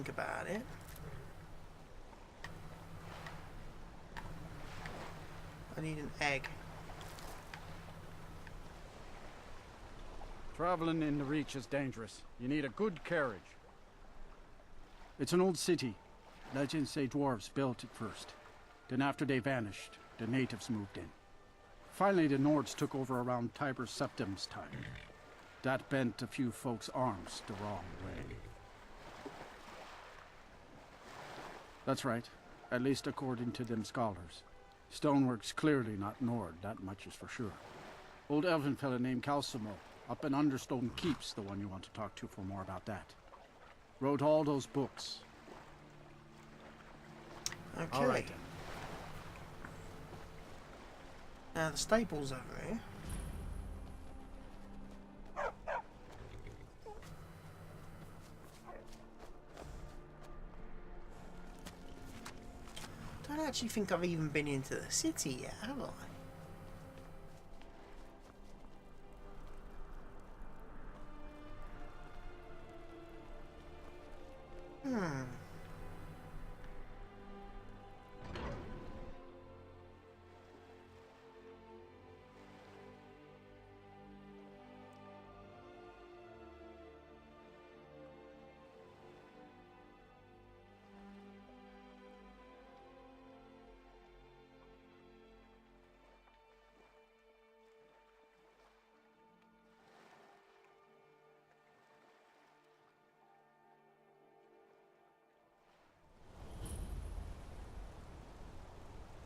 think about it. I need an egg. Traveling in the Reach is dangerous. You need a good carriage. It's an old city. Legends say dwarves built it first. Then after they vanished, the natives moved in. Finally, the Nords took over around Tiber Septim's time. That bent a few folks' arms the wrong way. That's right, at least according to them scholars. Stonework's clearly not Nord, that much is for sure. Old elven fella named Calcimo, up in Understone Keep's the one you want to talk to for more about that. Wrote all those books. Okay. All right then. Now the stable's over here. I don't actually think I've even been into the city yet, have I?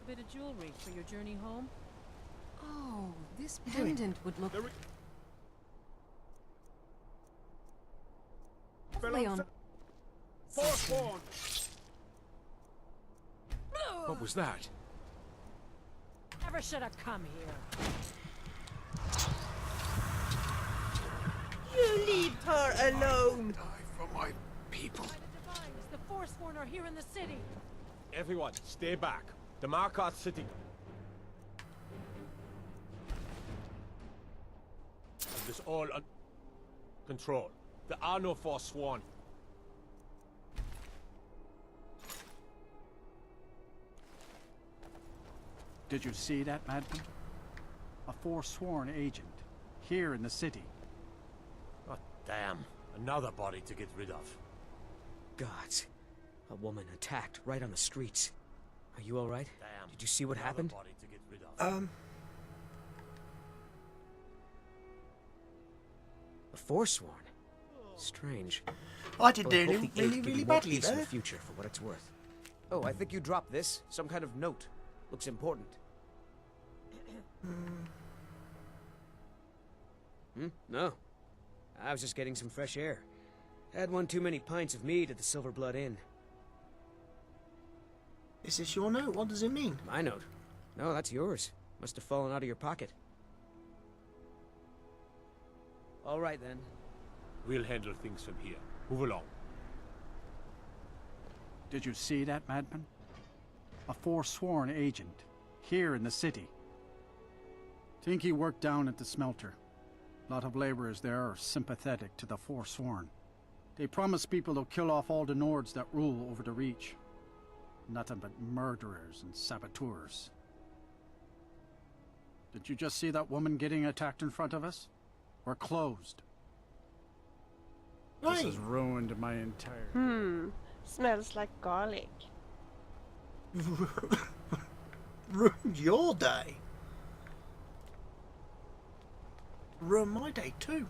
Bit of jewelry for your journey home? Oh, this pendant would look lovely on. Forsworn! What was that? Never should have come here. You leave her alone! Die for my people. By the Divines, the Forsworn are here in the city. Everyone, stay back. The Markarth city. And this all under control. There are no Forsworn. Did you see that, madman? A forsworn agent, here in the city. Oh, damn. Another body to get rid of. Gods. A woman attacked right on the streets. Are you alright? Damn. Did you see what happened? Body to get rid of. A Forsworn? Strange. I did Well, do hope really, the Eighth really, give you more badly peace in there. the future for what it's worth. Oh, I think you dropped this. Some kind of note. Looks important. No. I was just getting some fresh air. Had one too many pints of mead at the Silver Blood Inn. Is this your note? What does it mean? My note? No, that's yours. Must have fallen out of your pocket. All right, then. We'll handle things from here. Move along. Did you see that, madman? A forsworn agent, here in the city. Think he worked down at the smelter. A lot of laborers there are sympathetic to the forsworn. They promise people they'll kill off all the Nords that rule over the Reach. Nothing but murderers and saboteurs. Did you just see that woman getting attacked in front of us? We're closed. This has ruined my entire... Smells like garlic. Ruined your day. Ruined my day too.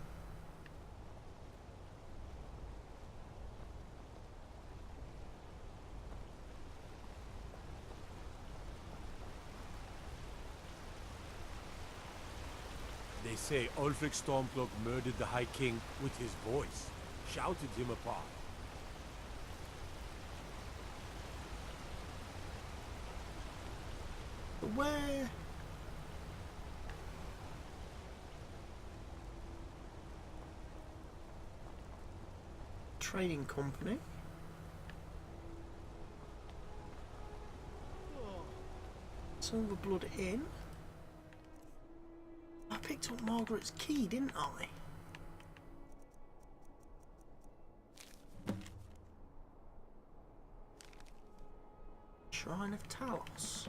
They say Ulfric Stormcloak murdered the High King with his voice. Shouted him apart. Where? Trading company. Silver Blood Inn. I picked up Margaret's key, didn't I? Shrine of Talos.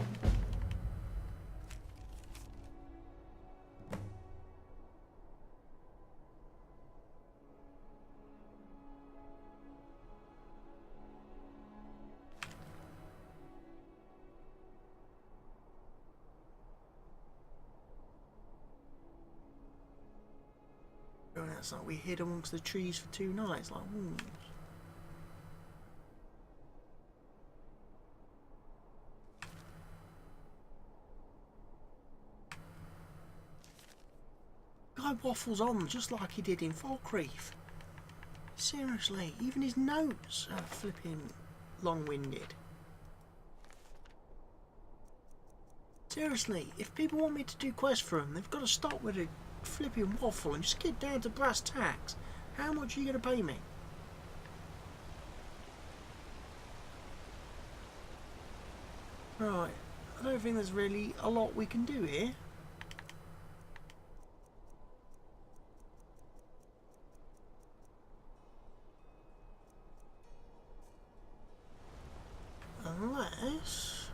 Oh, that's like we hid amongst the trees for 2 nights, like wolves. Guy waffles on just like he did in Falkreath. Seriously, even his notes are flipping long-winded. Seriously, if people want me to do quests for them, they've got to stop with a flipping waffle and just get down to brass tacks. How much are you going to pay me? Right, I don't think there's really a lot we can do here. Unless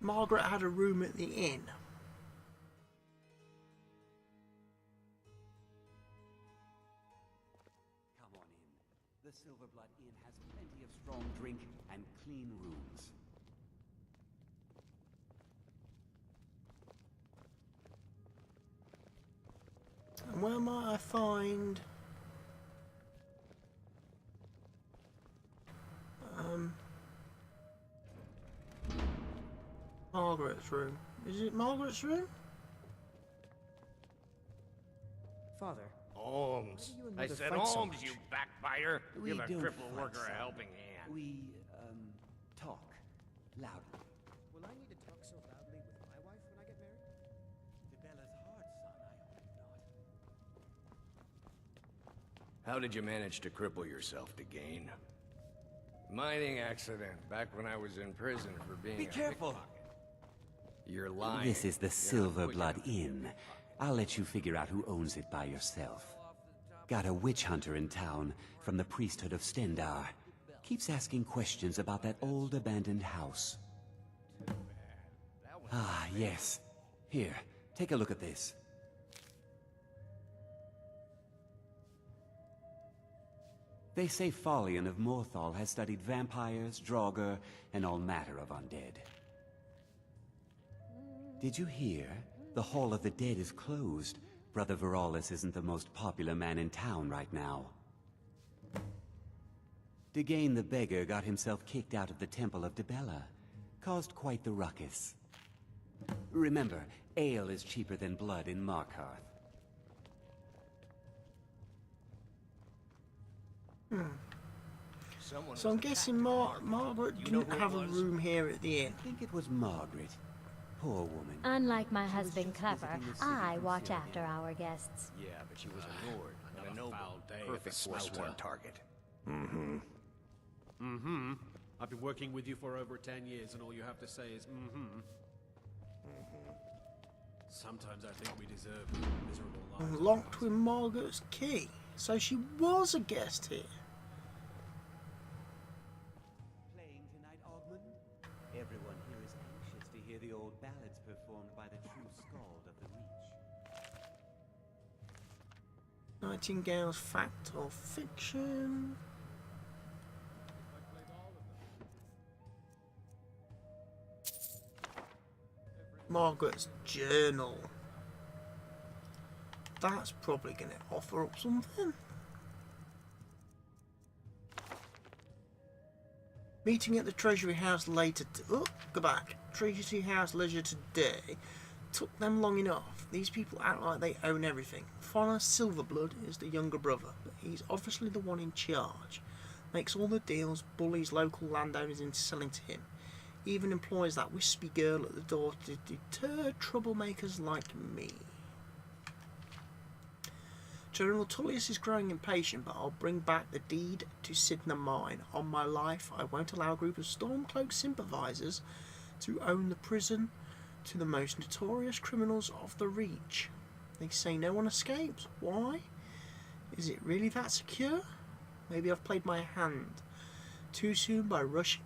Margaret had a room at the inn. Come on in. The Silverblood Inn has plenty of strong drink and clean rooms. And where might I find Margaret's room? Is it Margaret's room? Father. Alms. Why do you and I Mother said fight so alms, much? you backbiter. We Give a don't crippled fight, worker son. a helping hand. We, talk. Loudly. Will I need to talk so loudly with my wife when I get married? DeBella's hard, son. I hope not. How did you manage to cripple yourself to gain? Mining accident, back when I was in prison for being Be a careful. pickpocket. You're lying. This is the You're not Silverblood pushing me. Inn. I'll let you figure out who owns it by yourself. Got a witch hunter in town from the priesthood of Stendar. Keeps asking questions about that old abandoned house. Ah, yes. Here, take a look at this. They say Folion of Morthal has studied vampires, Draugr, and all matter of undead. Did you hear? The Hall of the Dead is closed. Brother Veralis isn't the most popular man in town right now. Degain the Beggar got himself kicked out of the Temple of Debella. Caused quite the ruckus. Remember, ale is cheaper than blood in Markarth. So I'm guessing Margaret didn't have a room here at the inn. I think it was Margaret. Poor woman. Unlike my She was husband just Clever, visiting the city I from watch Syria. after our guests. Yeah, but she was a lord and a noble. foul day at Perfect the forsworn smelter. target. I've been working with you for over 10 years, and all you have to say is, Sometimes I think we deserve miserable lives. Locked with Margaret's key. So she was a guest here. Playing tonight, Ogmund? Everyone here is anxious to hear the old ballads performed by the true skald of the Reach. Nightingale's fact or fiction. Margaret's journal. That's probably going to offer up something. Meeting at the Treasury House later. Go back. Treasury House leisure today. Took them long enough. These people act like they own everything. Father Silverblood is the younger brother, but he's obviously the one in charge. Makes all the deals, bullies local landowners into selling to him. Even employs that wispy girl at the door to deter troublemakers like me. General Tullius is growing impatient, but I'll bring back the deed to Sidna Mine. On my life, I won't allow a group of Stormcloak sympathisers to own the prison to the most notorious criminals of the Reach. They say no one escapes. Why? Is it really that secure? Maybe I've played my hand too soon by rushing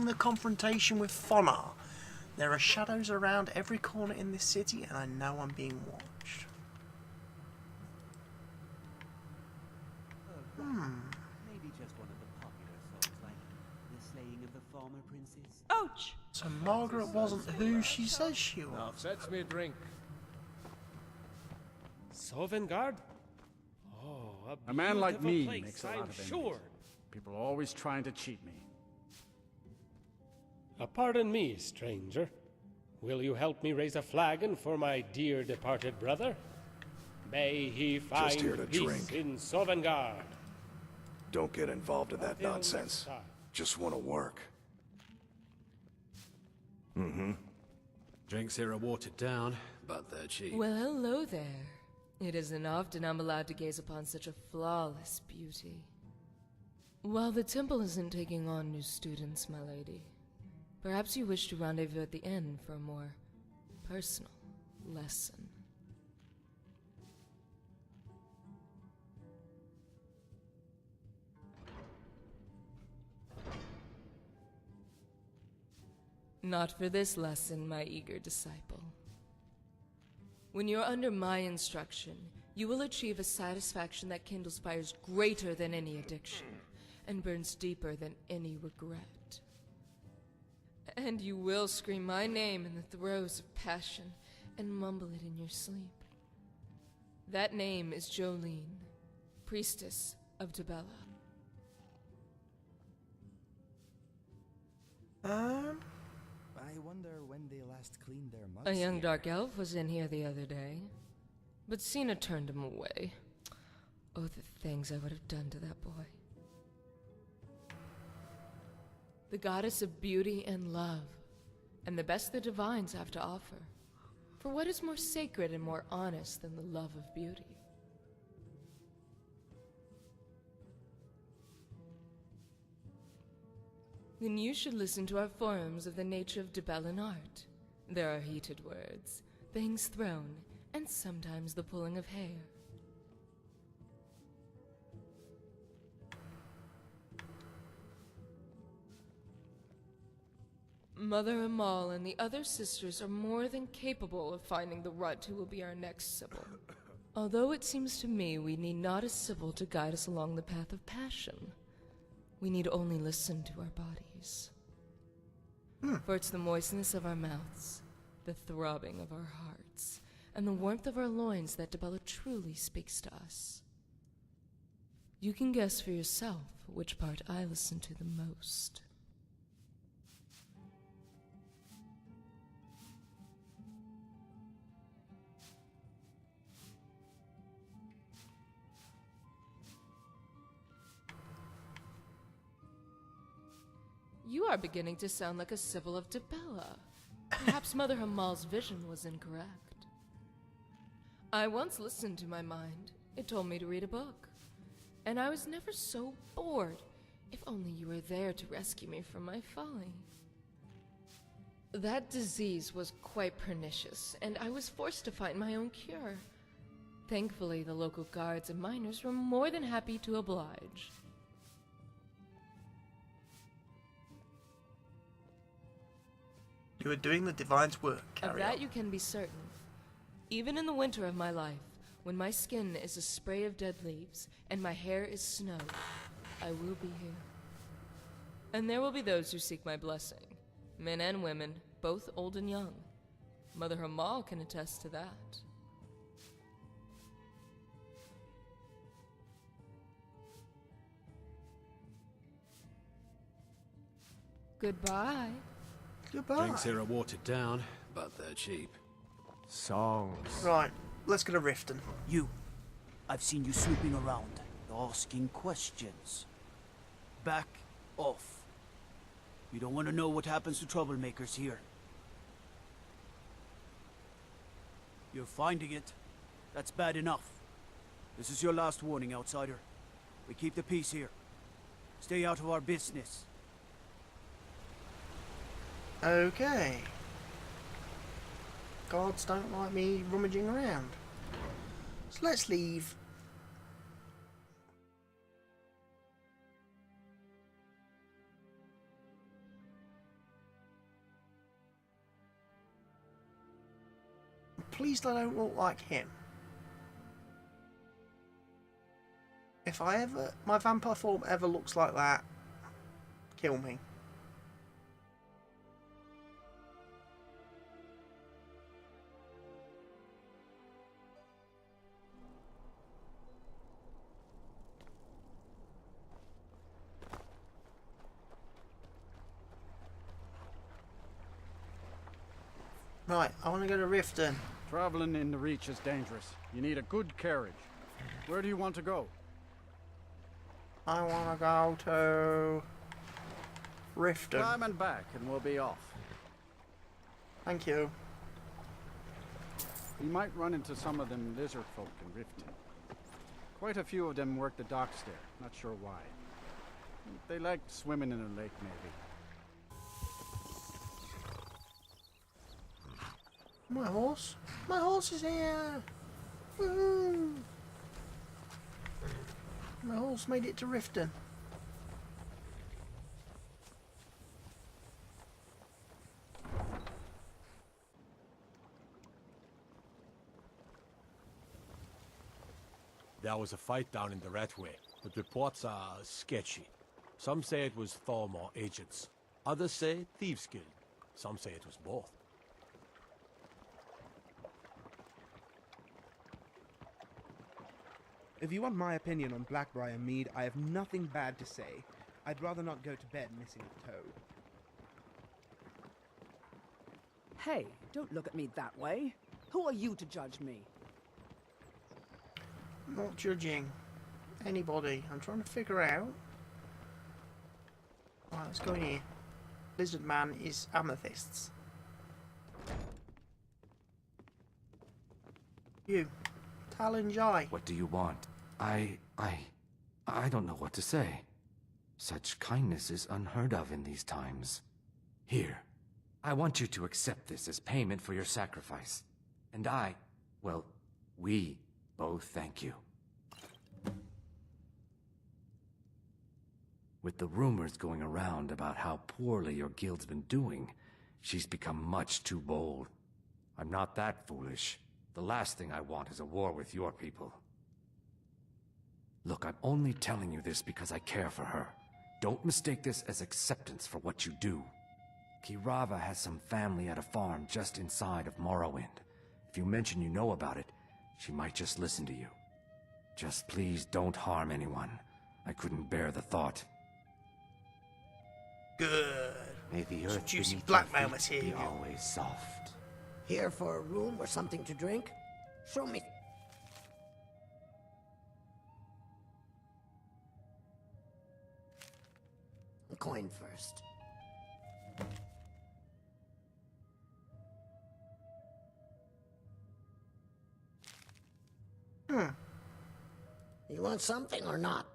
the confrontation with Fonar. There are shadows around every corner in this city, and I know I'm being watched. Maybe just one of the popular songs like The Slaying of the Former Princess. Ouch! So Margaret wasn't who she says she was. Fetch me a drink. Sovngarde? Oh, A man like me place, makes a lot I'm of enemies. sure. People are always trying to cheat me. Pardon me, stranger. Will you help me raise a flagon for my dear departed brother? May he find here to peace drink. in Sovngarde. Don't get involved in that Until nonsense. next time. Just want to work. Drinks here are watered down, but they're cheap. Well, hello there. It isn't often I'm allowed to gaze upon such a flawless beauty. While the temple isn't taking on new students, my lady, perhaps you wish to rendezvous at the inn for a more personal lesson. Not for this lesson, my eager disciple. When you're under my instruction, you will achieve a satisfaction that kindles fires greater than any addiction, and burns deeper than any regret. And you will scream my name in the throes of passion, and mumble it in your sleep. That name is Jolene, priestess of Dibella. I wonder when they last cleaned their mugs. A young here. dark elf was in here the other day, but Cena turned him away. Oh, the things I would have done to that boy. The goddess of beauty and love, and the best the divines have to offer. For what is more sacred and more honest than the love of beauty? Then you should listen to our forums of the nature of Dibellan art. There are heated words, things thrown, and sometimes the pulling of hair. Mother Amal and the other sisters are more than capable of finding the rut who will be our next Sibyl. Although it seems to me we need not a Sibyl to guide us along the path of passion. We need only listen to our bodies. For it's the moistness of our mouths, the throbbing of our hearts, and the warmth of our loins that Dibella truly speaks to us. You can guess for yourself which part I listen to the most. You are beginning to sound like a Sibyl of Dibella. Perhaps Mother Hamal's vision was incorrect. I once listened to my mind. It told me to read a book. And I was never so bored. If only you were there to rescue me from my folly. That disease was quite pernicious, and I was forced to find my own cure. Thankfully, the local guards and miners were more than happy to oblige. You are doing the divine's work, Of carry that on. you can be certain. Even in the winter of my life, when my skin is a spray of dead leaves and my hair is snow, I will be here. And there will be those who seek my blessing, men and women, both old and young. Mother Hamal can attest to that. Goodbye. Goodbye. Drinks here are watered down, but they're cheap. Songs. Right, let's go to Riften. You. I've seen you snooping around, asking questions. Back off. You don't want to know what happens to troublemakers here. You're finding it. That's bad enough. This is your last warning, outsider. We keep the peace here. Stay out of our business. Okay. Guards don't like me rummaging around. So let's leave pleased I don't look like him. If my vampire form ever looks like that, kill me. Right, I want to go to Riften. Traveling in the Reach is dangerous. You need a good carriage. Where do you want to go? I want to go to Riften. Climb and back and we'll be off. Thank you. We might run into some of them lizard folk in Riften. Quite a few of them work the docks there, not sure why. They like swimming in a lake, maybe. My horse? My horse is here! Woohoo! My horse made it to Riften. There was a fight down in the Ratway, but reports are sketchy. Some say it was Thormor agents. Others say Thieves Guild. Some say it was both. If you want my opinion on Blackbriar Mead, I have nothing bad to say. I'd rather not go to bed missing a toe. Hey, don't look at me that way. Who are you to judge me? I'm not judging anybody. I'm trying to figure out. Right, let's go in here. Lizard Man is amethysts. You. Talon Jai. What do you want? I don't know what to say. Such kindness is unheard of in these times. Here, I want you to accept this as payment for your sacrifice. And we both thank you. With the rumors going around about how poorly your guild's been doing, she's become much too bold. I'm not that foolish. The last thing I want is a war with your people. Look, I'm only telling you this because I care for her. Don't mistake this as acceptance for what you do. Kirava has some family at a farm just inside of Morrowind. If you mention you know about it, she might just listen to you. Just please don't harm anyone. I couldn't bear the thought. Good. May the earth juicy beneath blackmail your feet be material. always soft. Here for a room or something to drink? Show me. A coin first. You want something or not?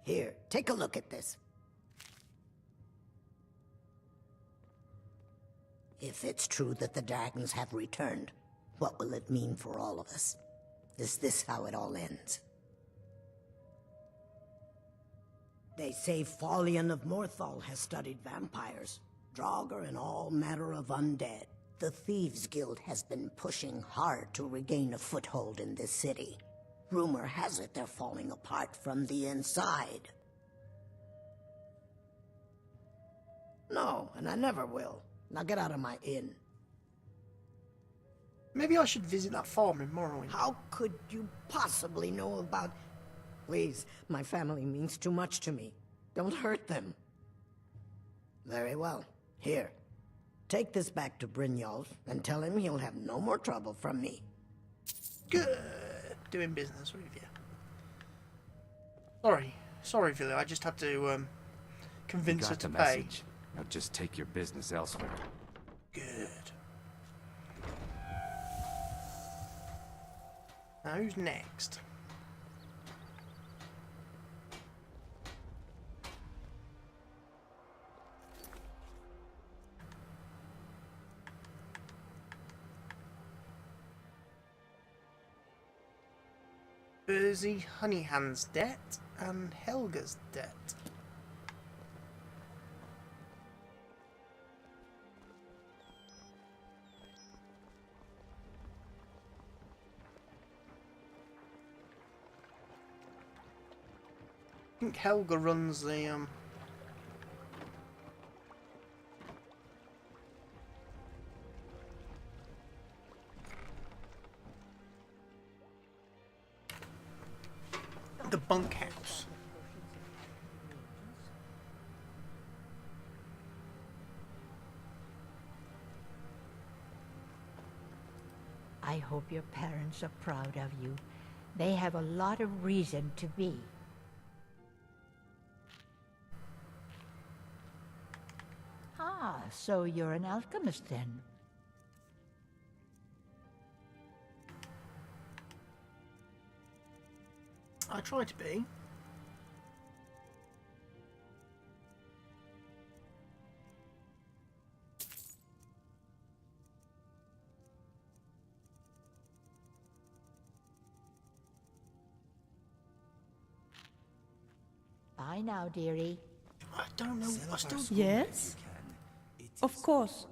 Here, take a look at this. If it's true that the dragons have returned, what will it mean for all of us? Is this how it all ends? They say Folion of Morthal has studied vampires, Draugr, and all manner of undead. The Thieves Guild has been pushing hard to regain a foothold in this city. Rumor has it they're falling apart from the inside. No, and I never will. Now get out of my inn. Maybe I should visit that farm in Morrowind. How could you possibly know about... Please, my family means too much to me. Don't hurt them. Very well. Here. Take this back to Brynjolf and tell him he'll have no more trouble from me. Good. Doing business with you. Sorry, Villy. I just had to convince her to pay. Message. Now just take your business elsewhere. Good. Now who's next? Burzy Honeyhand's debt and Helga's debt. think Helga runs the bunkhouse. I hope your parents are proud of you. They have a lot of reason to be. Ah, so you're an alchemist then? I try to be. Bye now, dearie. I don't know. I still. Yes? Of course.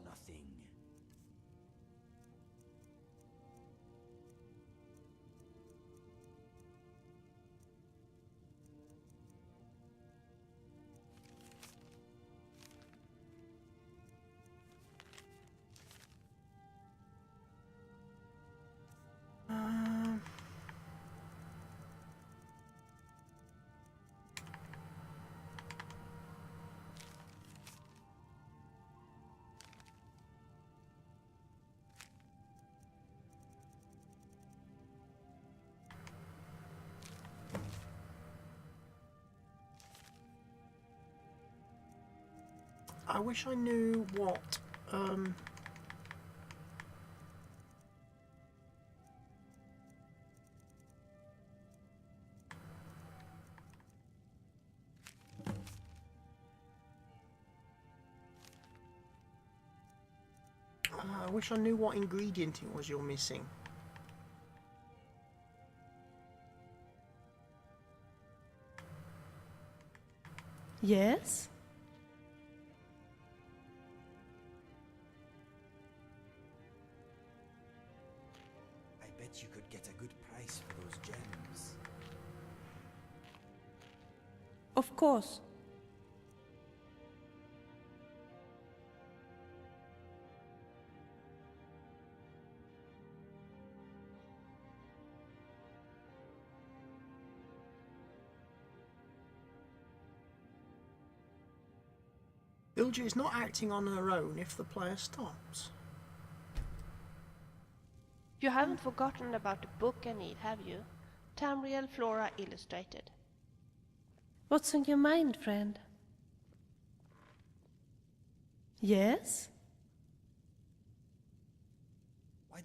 I wish I knew what I wish I knew what ingredient it was you're missing. Yes? I bet you could get a good price for those gems. Of course. Ilja is not acting on her own if the player stops. You haven't forgotten about the book I need, have you? Tamriel Flora Illustrated. What's on your mind, friend? Yes?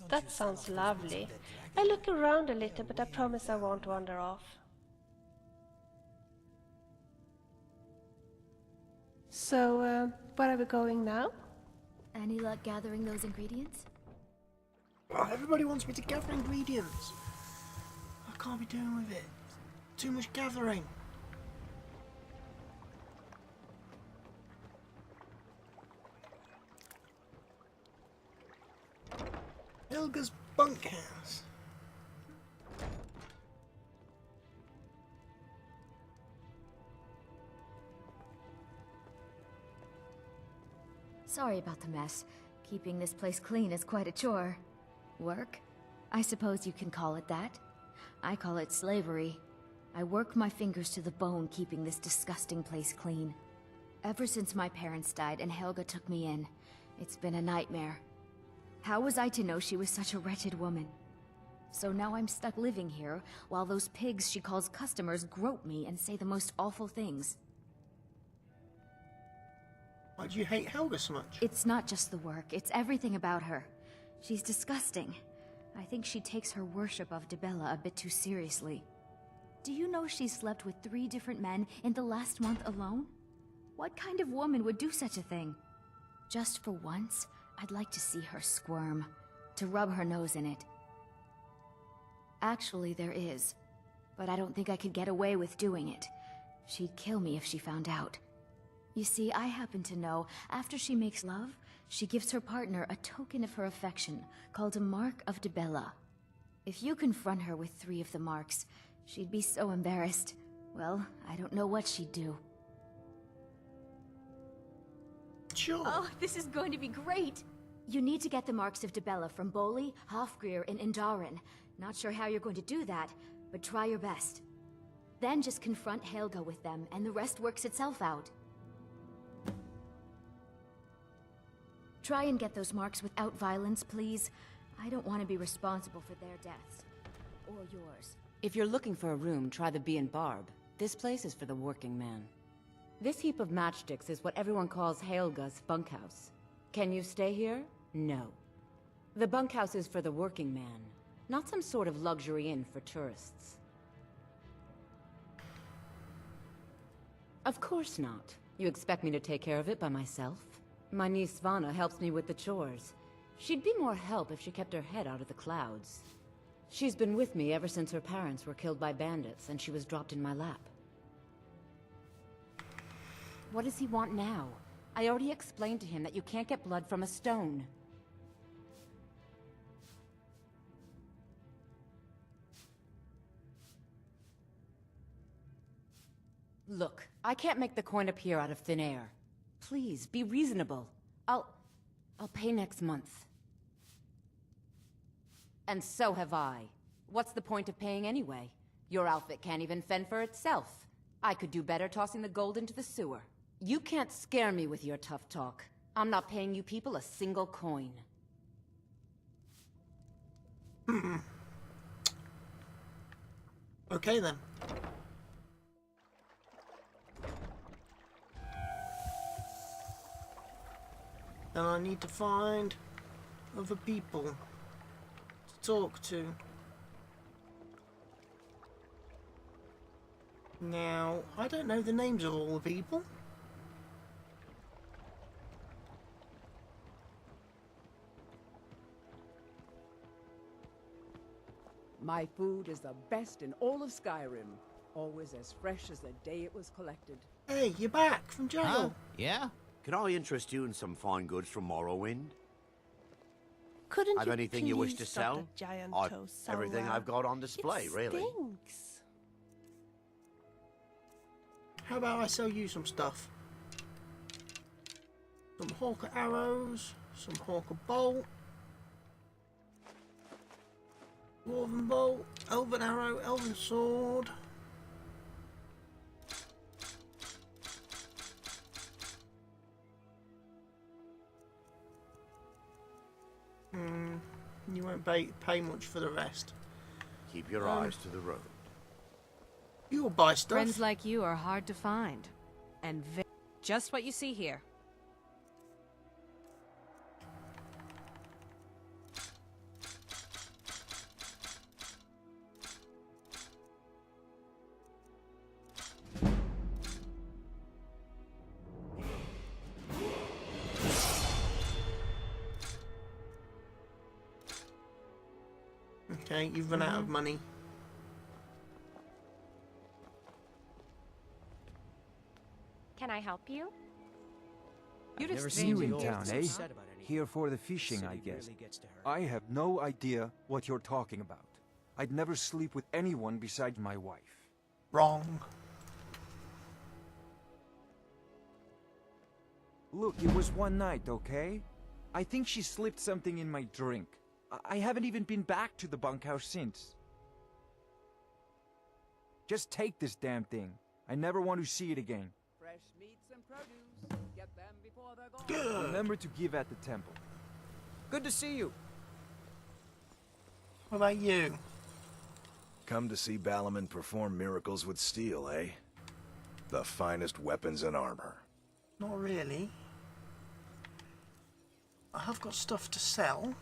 That sounds lovely. I look around a little, but I promise I won't wander off. So, where are we going now? Any luck gathering those ingredients? Oh, everybody wants me to gather ingredients. I can't be doing with it. Too much gathering. Helga's bunkhouse. Sorry about the mess. Keeping this place clean is quite a chore. Work? I suppose you can call it that. I call it slavery. I work my fingers to the bone keeping this disgusting place clean. Ever since my parents died and Helga took me in, it's been a nightmare. How was I to know she was such a wretched woman? So now I'm stuck living here, while those pigs she calls customers grope me and say the most awful things. Why do you hate Helga so much? It's not just the work, it's everything about her. She's disgusting. I think she takes her worship of Dibella a bit too seriously. Do you know she slept with 3 different men in the last month alone? What kind of woman would do such a thing? Just for once, I'd like to see her squirm, to rub her nose in it. Actually, there is, but I don't think I could get away with doing it. She'd kill me if she found out. You see, I happen to know, after she makes love, she gives her partner a token of her affection, called a Mark of Dibella. If you confront her with 3 of the marks, she'd be so embarrassed. well, I don't know what she'd do. Sure. Oh, this is going to be great! You need to get the marks of Dibella from Boli, Hofgrir, and Indaren. Not sure how you're going to do that, but try your best. Then just confront Helga with them, and the rest works itself out. Try and get those marks without violence, please. I don't want to be responsible for their deaths. Or yours. If you're looking for a room, try the Bee and Barb. This place is for the working man. This heap of matchsticks is what everyone calls Helga's bunkhouse. Can you stay here? No. The bunkhouse is for the working man, not some sort of luxury inn for tourists. Of course not. You expect me to take care of it by myself? My niece Svana helps me with the chores. She'd be more help if she kept her head out of the clouds. She's been with me ever since her parents were killed by bandits and she was dropped in my lap. What does he want now? I already explained to him that you can't get blood from a stone. Look, I can't make the coin appear out of thin air. Please, be reasonable. I'll pay next month. And so have I. What's the point of paying anyway? Your outfit can't even fend for itself. I could do better tossing the gold into the sewer. You can't scare me with your tough talk. I'm not paying you people a single coin. Okay then. Then I need to find other people to talk to. Now, I don't know the names of all the people. My food is the best in all of Skyrim. Always as fresh as the day it was collected. Hey, you're back from jail. Huh? Yeah? Can I interest you in some fine goods from Morrowind? Couldn't Have you anything you wish to please stop sell? that giant I've toe everything somewhere? I've got on display, It really. stinks. How about I sell you some stuff? Some hawker arrows, some hawker bolt, dwarven bolt, elven arrow, elven sword. You won't pay much for the rest. Keep your eyes to the road. You'll buy stuff. Friends like you are hard to find. And just what you see here. Okay, you've run out of money. Can I help you? You're Never seen you in town, eh? Here for the fishing, I guess. I have no idea what you're talking about. I'd never sleep with anyone besides my wife. Wrong. Look, it was one night, okay? I think she slipped something in my drink. I haven't even been back to the bunkhouse since. Just take this damn thing. I never want to see it again. Fresh meats and produce. Get them before they're gone. Good. Remember to give at the temple. Good to see you. What about you? Come to see Balaman perform miracles with steel, eh? The finest weapons and armor. Not really. I have got stuff to sell.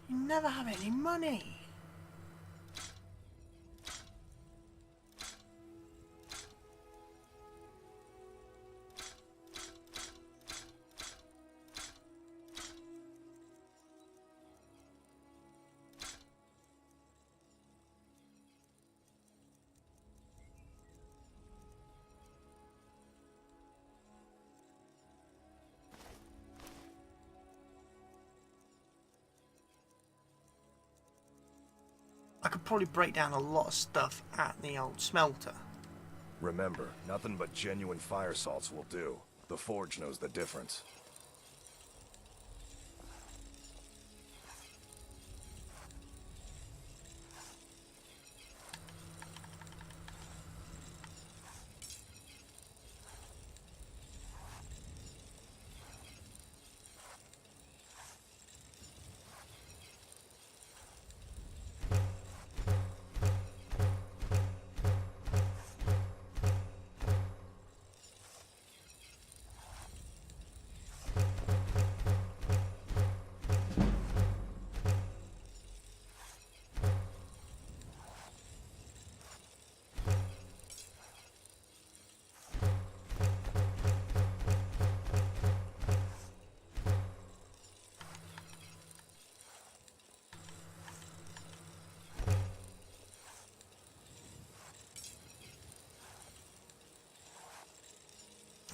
You never have any money. probably break down a lot of stuff at the old smelter. Remember, nothing but genuine fire salts will do. The forge knows the difference.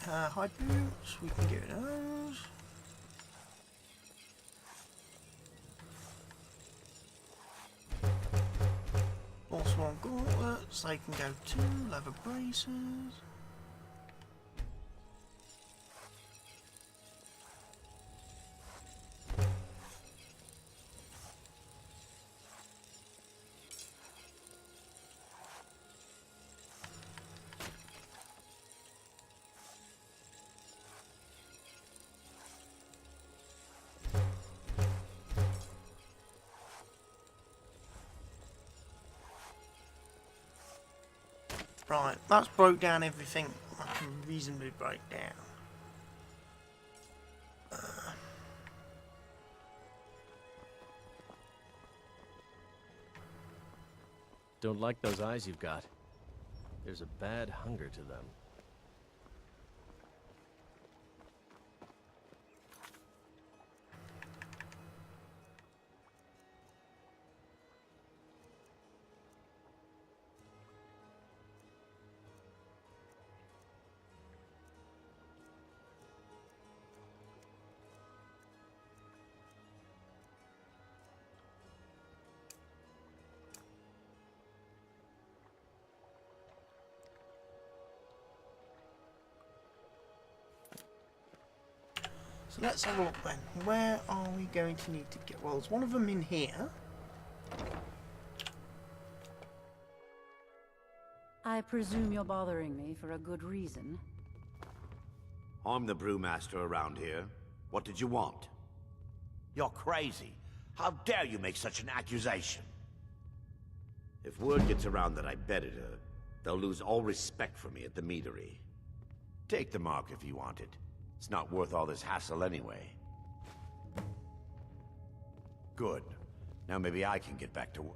High boots, we can get those. Also on gauntlets, they can go too. Leather braces. Right, that's broke down everything I can reasonably break down. Don't like those eyes you've got. There's a bad hunger to them. So let's have a look then. Where are we going to need to get? Well, there's one of them in here. I presume you're bothering me for a good reason. I'm the brewmaster around here. What did you want? You're crazy. How dare you make such an accusation? If word gets around that I bedded her, they'll lose all respect for me at the meadery. Take the mark if you want it. It's not worth all this hassle anyway. Good. Now maybe I can get back to work.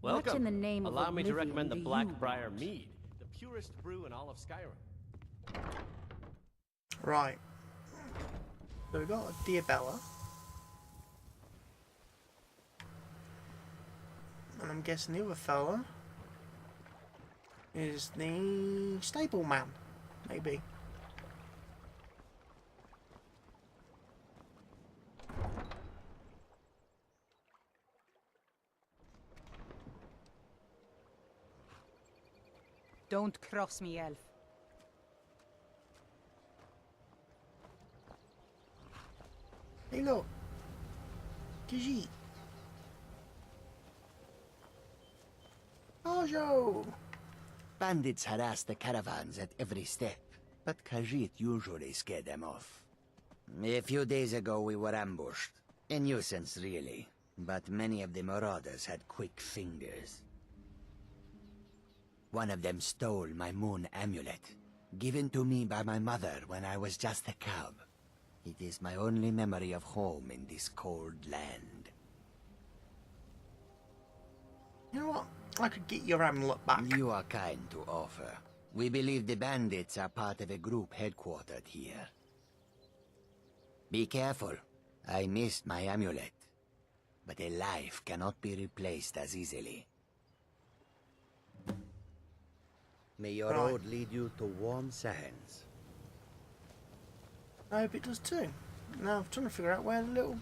Welcome. What in the name of Allow me to oblivion recommend the do you Blackbriar want? Mead, the purest brew in all of Skyrim. Right. So we've got a Diabella. And I'm guessing the other fella is the stableman, maybe. Don't cross me, elf. Hey look, Khajiit. Bonjour. Bandits harass the caravans at every step, but Khajiit usually scare them off. A few days ago we were ambushed. A nuisance, really. But many of the marauders had quick fingers. One of them stole my moon amulet, given to me by my mother when I was just a cub. It is my only memory of home in this cold land. You know what? I could get your amulet back. You are kind to offer. We believe the bandits are part of a group headquartered here. Be careful. I missed my amulet. but a life cannot be replaced as easily. May your road lead you to warm sands. I hope it does too. Now I'm trying to figure out where the little...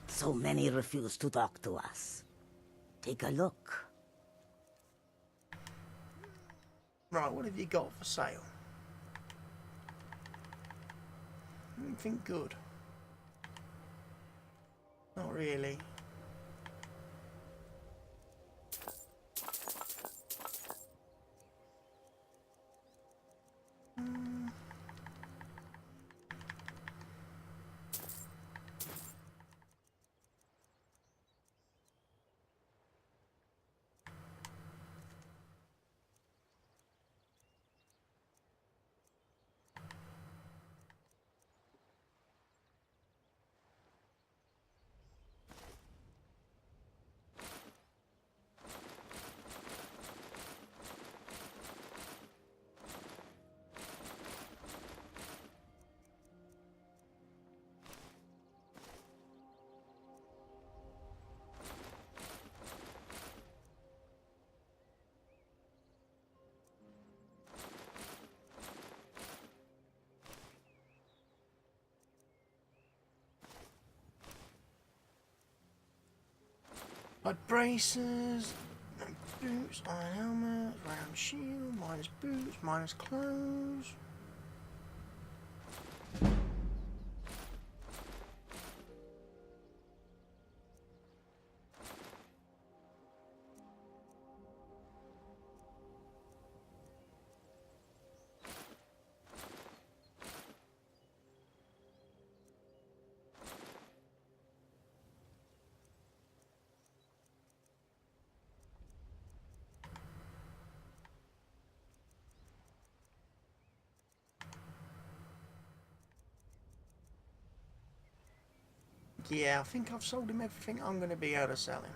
So many refuse to talk to us. Take a look. Right, what have you got for sale? Anything good? Not really. Like braces, boots, iron helmet, round shield, minus boots, minus clothes. Yeah, I think I've sold him everything I'm going to be able to sell him.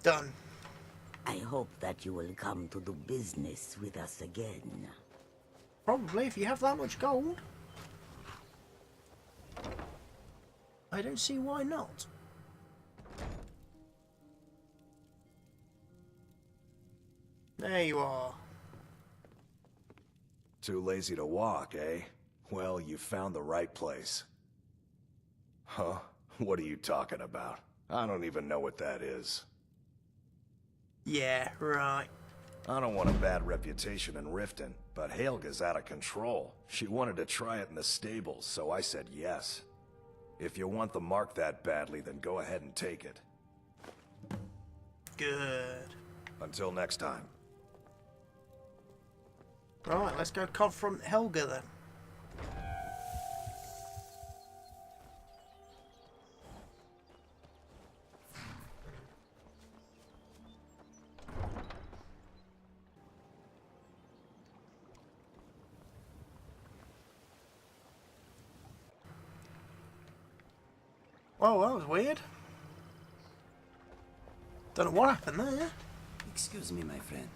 Done. I hope that you will come to do business with us again. Probably, if you have that much gold. I don't see why not. There you are. Too lazy to walk, eh? Well, you found the right place. Huh? What are you talking about? I don't even know what that is. Yeah, right. I don't want a bad reputation in Riften, but Helga's out of control. She wanted to try it in the stables, so I said yes. If you want the mark that badly, then go ahead and take it. Good. Until next time. Right, let's go confront Helga then. Whoa, that was weird. Don't know what happened there. Excuse me, my friend.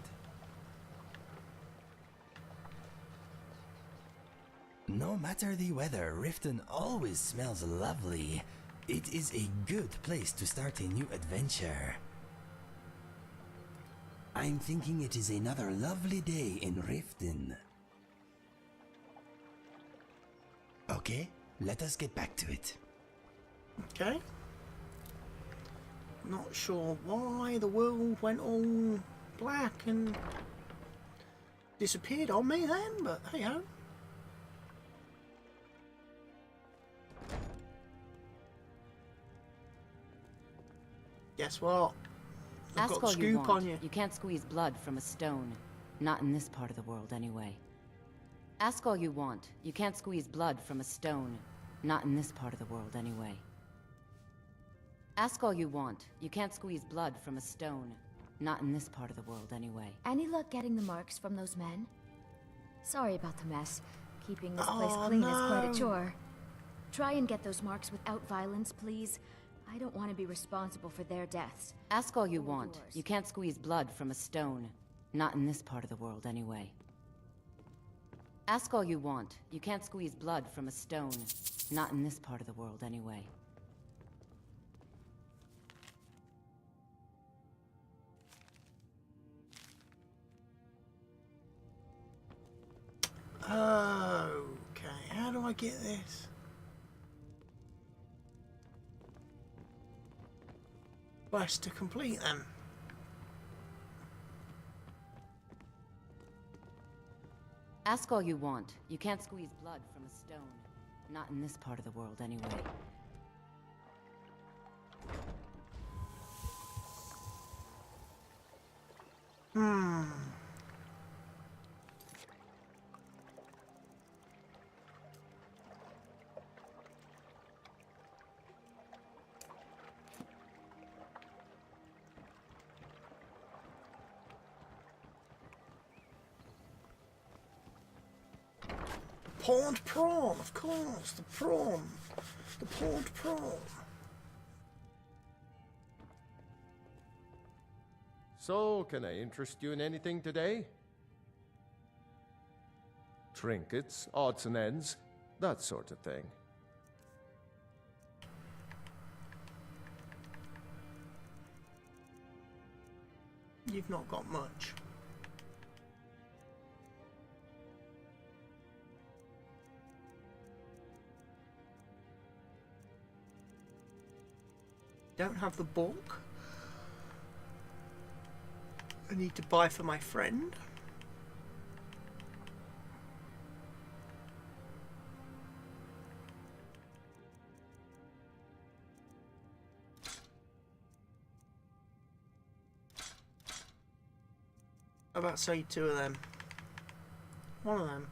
No matter the weather, Riften always smells lovely. It is a good place to start a new adventure. I'm thinking it is another lovely day in Riften. Okay, let us get back to it. Okay. Not sure why the world went all black and disappeared on me then, but hey ho. Guess what? I've Ask got all the you scoop want. on you. You can't squeeze blood from a stone. Not in this part of the world, anyway. Ask all you want. You can't squeeze blood from a stone. Not in this part of the world, anyway. Ask all you want. You can't squeeze blood from a stone. Not in this part of the world, anyway. Any luck getting the marks from those men? Sorry about the mess. Keeping this place clean is quite a chore. Try and get those marks without violence, please. I don't want to be responsible for their deaths. Ask all you want. You can't squeeze blood from a stone. Not in this part of the world, anyway. Ask all you want. You can't squeeze blood from a stone. Not in this part of the world, anyway. Okay, how do I get this? Quest to complete them. Ask all you want. You can't squeeze blood from a stone. Not in this part of the world, anyway. Pawned prawn, of course, the prawn. The pawned prawn. So, can I interest you in anything today? Trinkets, odds and ends, that sort of thing. You've not got much. Don't have the bulk. I need to buy for my friend. How about say 2 of them? 1 of them.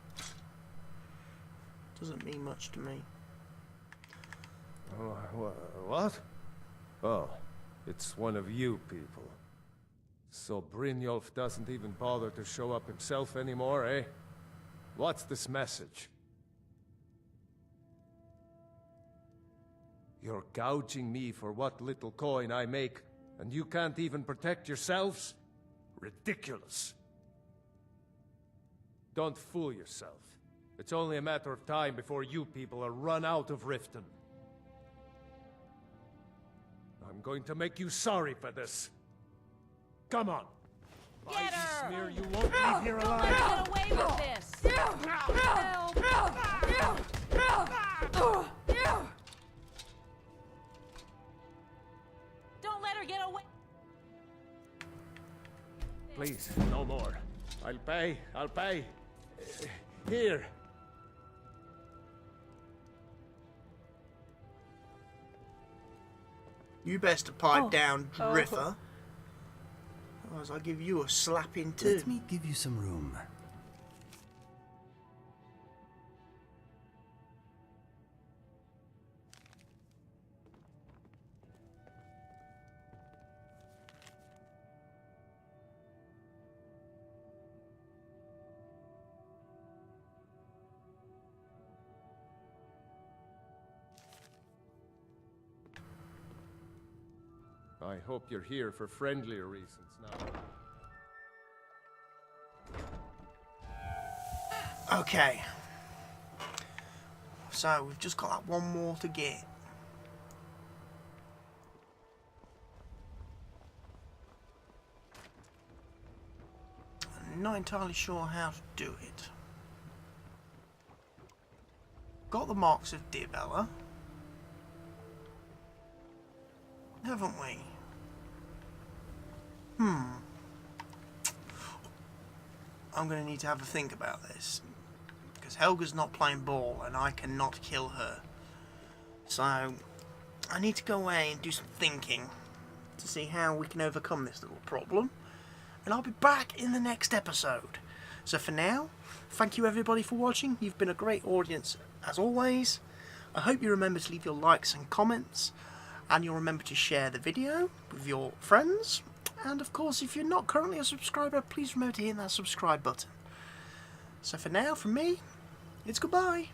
Doesn't mean much to me. What? Oh, it's one of you people. So Brynjolf doesn't even bother to show up himself anymore, eh? What's this message? You're gouging me for what little coin I make, and you can't even protect yourselves? Ridiculous. Don't fool yourself. It's only a matter of time before you people are run out of Riften. I'm going to make you sorry for this. Come on. Get her! Smear, you won't leave here alive. Get away with this! Don't let her get away! Please, no more. I'll pay. Here. You best to pipe down, Drifter. Otherwise I'll give you a slapping too. Let me give you some room. I hope you're here for friendlier reasons now. Okay. So we've just got that one more to get. I'm not entirely sure how to do it. Got the marks of Dibella, haven't we? I'm going to need to have a think about this, because Helga's not playing ball and I cannot kill her. So I need to go away and do some thinking to see how we can overcome this little problem, and I'll be back in the next episode. So for now, thank you everybody for watching. You've been a great audience as always. I hope you remember to leave your likes and comments, and you'll remember to share the video with your friends. And of course, if you're not currently a subscriber, please remember to hit that subscribe button. So for now, from me, it's goodbye.